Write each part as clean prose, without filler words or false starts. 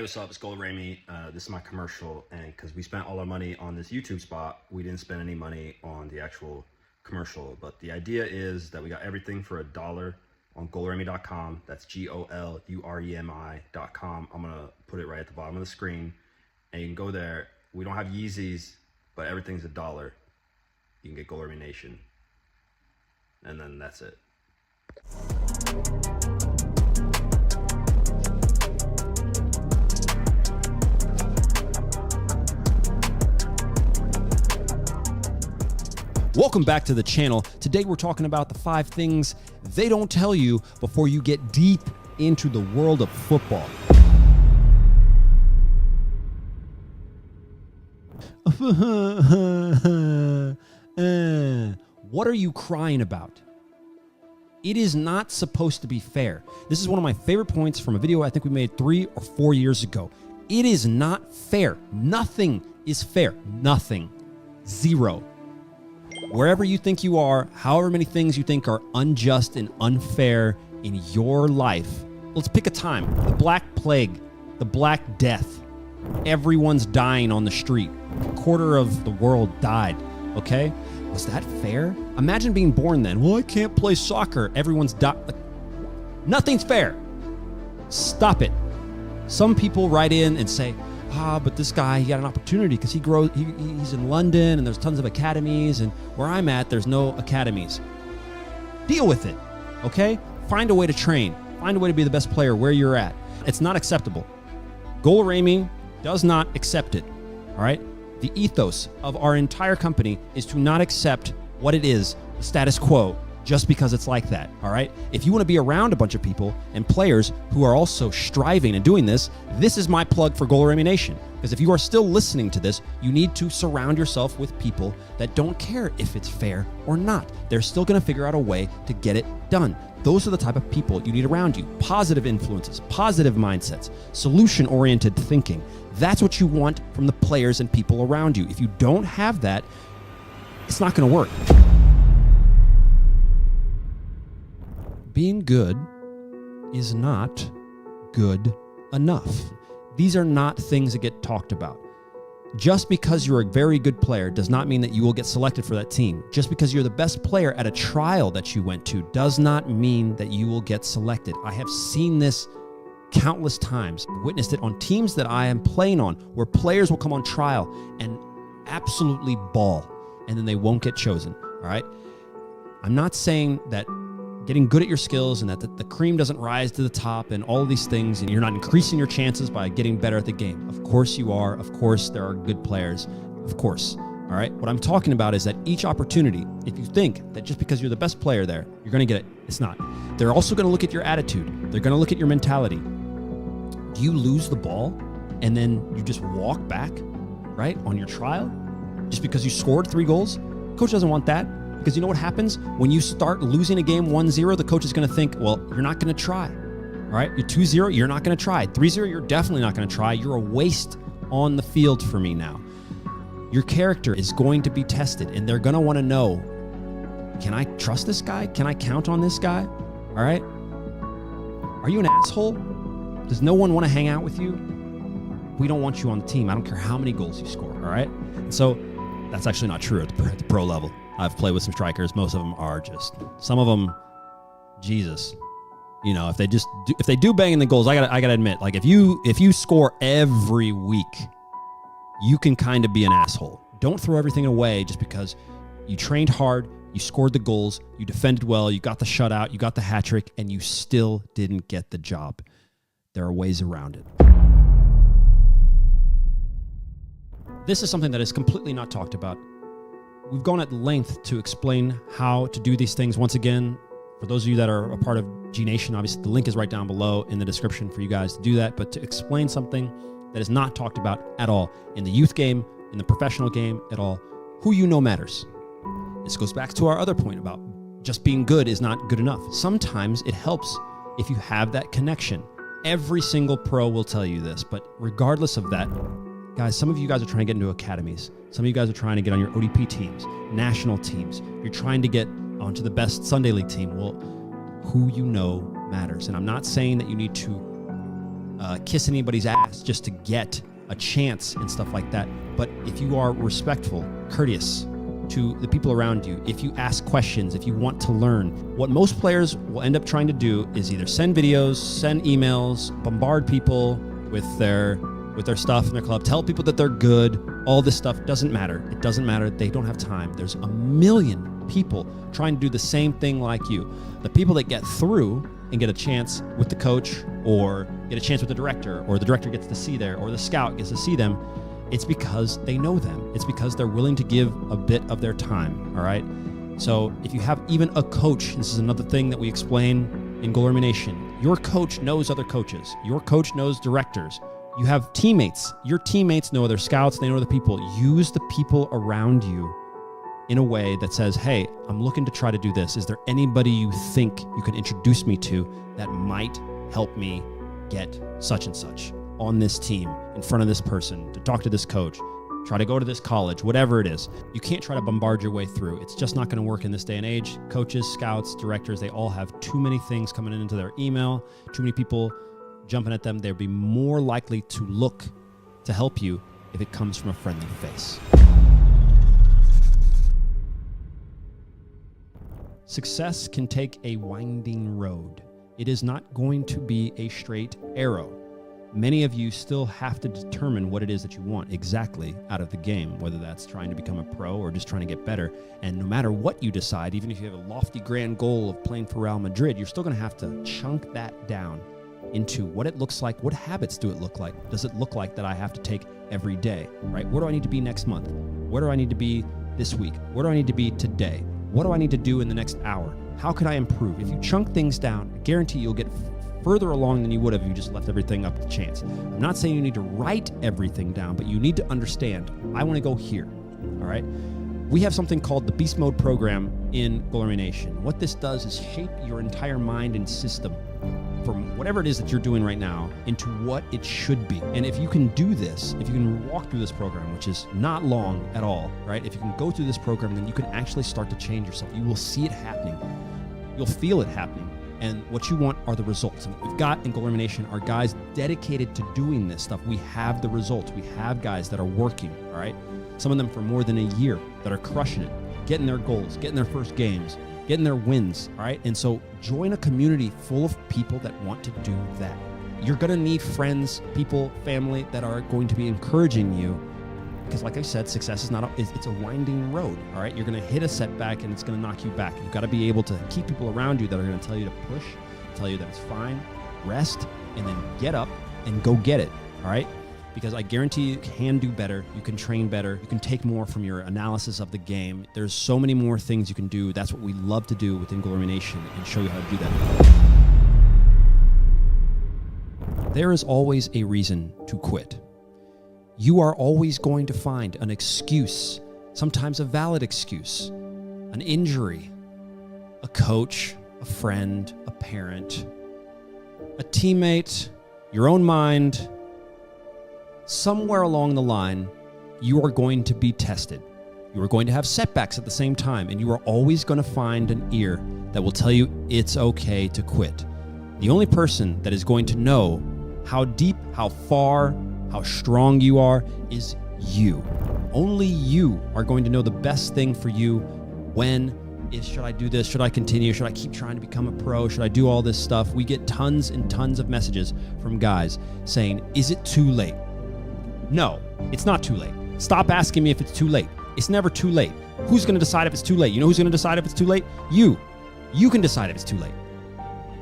Hey, what's up? It's Goluremi. This is my commercial, and because we spent all our money on this YouTube spot, we didn't spend any money on the actual commercial. But the idea is that we got everything for $1 on Goluremi.com. That's GOLUREMI.com. I'm gonna put it right at the bottom of the screen, and you can go there. We don't have Yeezys, but everything's $1. You can get Goluremi Nation, and then that's it. Welcome back to the channel. Today we're talking about the 5 things they don't tell you before you get deep into the world of football. What are you crying about? It is not supposed to be fair. This is one of my favorite points from a video I think we made 3 or 4 years ago. It is not fair. Nothing is fair. Nothing. Zero. Wherever you think you are, however many things you think are unjust and unfair in your life, let's pick a time. The Black Plague, the Black Death. Everyone's dying on the street. A quarter of the world died, okay? Was that fair? Imagine being born then. Well, I can't play soccer. Everyone's died. Nothing's fair. Stop it. Some people write in and say, but this guy, he got an opportunity because he's in London and there's tons of academies, and where I'm at, there's no academies. Deal with it, okay? Find a way to train. Find a way to be the best player where you're at. It's not acceptable. Goluremi does not accept it, all right? The ethos of our entire company is to not accept what it is, the status quo, just because it's like that, all right? If you want to be around a bunch of people and players who are also striving and doing this, this is my plug for Goluremi Nation. Because if you are still listening to this, you need to surround yourself with people that don't care if it's fair or not. They're still going to figure out a way to get it done. Those are the type of people you need around you. Positive influences, positive mindsets, solution-oriented thinking. That's what you want from the players and people around you. If you don't have that, it's not going to work. Being good is not good enough. These are not things that get talked about. Just because you're a very good player does not mean that you will get selected for that team. Just because you're the best player at a trial that you went to does not mean that you will get selected. I have seen this countless times, witnessed it on teams that I am playing on, where players will come on trial and absolutely ball, and then they won't get chosen, all right? I'm not saying that getting good at your skills and that the cream doesn't rise to the top and all of these things, and you're not increasing your chances by getting better at the game. Of course you are. Of course there are good players. Of course. All right. What I'm talking about is that each opportunity, if you think that just because you're the best player there, you're going to get it, it's not. They're also going to look at your attitude. They're going to look at your mentality. Do you lose the ball and then you just walk back, right, on your trial just because you scored 3 goals? Coach doesn't want that. Because you know what happens? When you start losing a game 1-0, the coach is going to think, well, you're not going to try. All right? You're 2-0, you're not going to try. 3-0, you're definitely not going to try. You're a waste on the field for me now. Your character is going to be tested, and they're going to want to know, can I trust this guy? Can I count on this guy? All right? Are you an asshole? Does no one want to hang out with you? We don't want you on the team. I don't care how many goals you score. All right? And so that's actually not true at the pro level. I've played with some strikers. Most of them are just, some of them, Jesus, you know, if they do bang in the goals, I gotta admit, like if you score every week, you can kind of be an asshole. Don't throw everything away just because you trained hard, you scored the goals, you defended well, you got the shutout, you got the hat trick, and you still didn't get the job. There are ways around it. This is something that is completely not talked about. We've gone at length to explain how to do these things. Once again, for those of you that are a part of G Nation, obviously the link is right down below in the description for you guys to do that. But to explain something that is not talked about at all in the youth game, in the professional game at all, who you know matters. This goes back to our other point about just being good is not good enough. Sometimes it helps if you have that connection. Every single pro will tell you this, but regardless of that, guys, some of you guys are trying to get into academies. Some of you guys are trying to get on your ODP teams, national teams. You're trying to get onto the best Sunday League team. Well, who you know matters. And I'm not saying that you need to kiss anybody's ass just to get a chance and stuff like that. But if you are respectful, courteous to the people around you, if you ask questions, if you want to learn, what most players will end up trying to do is either send videos, send emails, bombard people with their stuff in their club, tell people that they're good. All this stuff doesn't matter. It doesn't matter. They don't have time. There's a million people trying to do the same thing like you. The people that get through and get a chance with the coach, or get a chance with the director, or the director gets to see there, or the scout gets to see them, it's because they know them. It's because they're willing to give a bit of their time, all right? So if you have even a coach, this is another thing that we explain in Goluremi Nation, your coach knows other coaches. Your coach knows directors. You have teammates. Your teammates know other scouts. They know other people. Use the people around you in a way that says, hey, I'm looking to try to do this. Is there anybody you think you can introduce me to that might help me get such and such on this team, in front of this person, to talk to this coach, try to go to this college, whatever it is. You can't try to bombard your way through. It's just not going to work in this day and age. Coaches, scouts, directors, they all have too many things coming into their email, too many people jumping at them. They'll be more likely to look to help you if it comes from a friendly face. Success can take a winding road. It is not going to be a straight arrow. Many of you still have to determine what it is that you want exactly out of the game, whether that's trying to become a pro or just trying to get better. And no matter what you decide, even if you have a lofty grand goal of playing for Real Madrid, you're still going to have to chunk that down into what it looks like. What habits do it look like? Does it look like that I have to take every day, right? Where do I need to be next month? Where do I need to be this week? Where do I need to be today? What do I need to do in the next hour? How can I improve? If you chunk things down, I guarantee you'll get further along than you would have if you just left everything up to chance. I'm not saying you need to write everything down, but you need to understand, I want to go here, all right? We have something called the Beast Mode program in Goluremi Nation. What this does is shape your entire mind and system from whatever it is that you're doing right now into what it should be. And if you can do this, if you can walk through this program, which is not long at all, right? If you can go through this program, then you can actually start to change yourself. You will see it happening. You'll feel it happening. And what you want are the results. And what we've got in Goluremi Nation are guys dedicated to doing this stuff. We have the results. We have guys that are working, all right? Some of them for more than a year that are crushing it, getting their goals, getting their first games, getting their wins, all right? And so join a community full of people that want to do that. You're going to need friends, people, family that are going to be encouraging you, because like I said, success is not it's a winding road, all right? You're going to hit a setback and it's going to knock you back. You've got to be able to keep people around you that are going to tell you to push, tell you that it's fine, rest, and then get up and go get it, all right? Because I guarantee you can do better, you can train better, you can take more from your analysis of the game. There's so many more things you can do. That's what we love to do within Goluremi Nation and show you how to do that. There is always a reason to quit. You are always going to find an excuse, sometimes a valid excuse, an injury, a coach, a friend, a parent, a teammate, your own mind. Somewhere along the line, you are going to be tested. You are going to have setbacks at the same time, and you are always going to find an ear that will tell you it's okay to quit. The only person that is going to know how deep, how far, how strong you are is you. Only you are going to know the best thing for you. Should I do this? Should I continue? Should I keep trying to become a pro? Should I do all this stuff? We get tons and tons of messages from guys saying, is it too late? No, it's not too late. Stop asking me if it's too late. It's never too late. Who's going to decide if it's too late? You know who's going to decide if it's too late? You. You can decide if it's too late.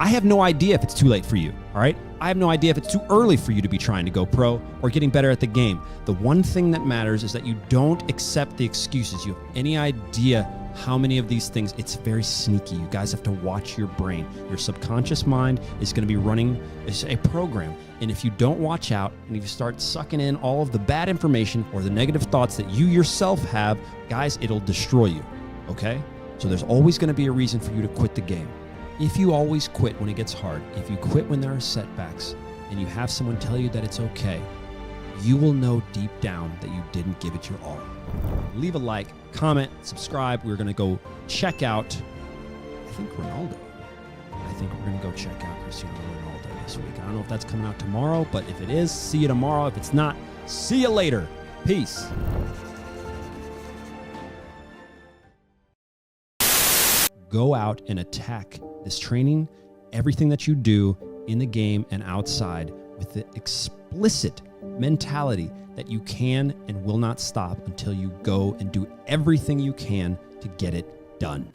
I have no idea if it's too late for you, all right? I have no idea if it's too early for you to be trying to go pro or getting better at the game. The one thing that matters is that you don't accept the excuses. You have any idea how many of these things, it's very sneaky. You guys have to watch your brain. Your subconscious mind is going to be running a program. And if you don't watch out and if you start sucking in all of the bad information or the negative thoughts that you yourself have, guys, it'll destroy you, okay? So there's always going to be a reason for you to quit the game. If you always quit when it gets hard, if you quit when there are setbacks, and you have someone tell you that it's okay, you will know deep down that you didn't give it your all. Leave a like, comment, subscribe. We're going to go check out, I think we're going to go check out Cristiano Ronaldo. this week. I don't know if that's coming out tomorrow, but if it is, see you tomorrow. If it's not, see you later. Peace. Go out and attack this training, everything that you do in the game and outside, with the explicit mentality that you can and will not stop until you go and do everything you can to get it done.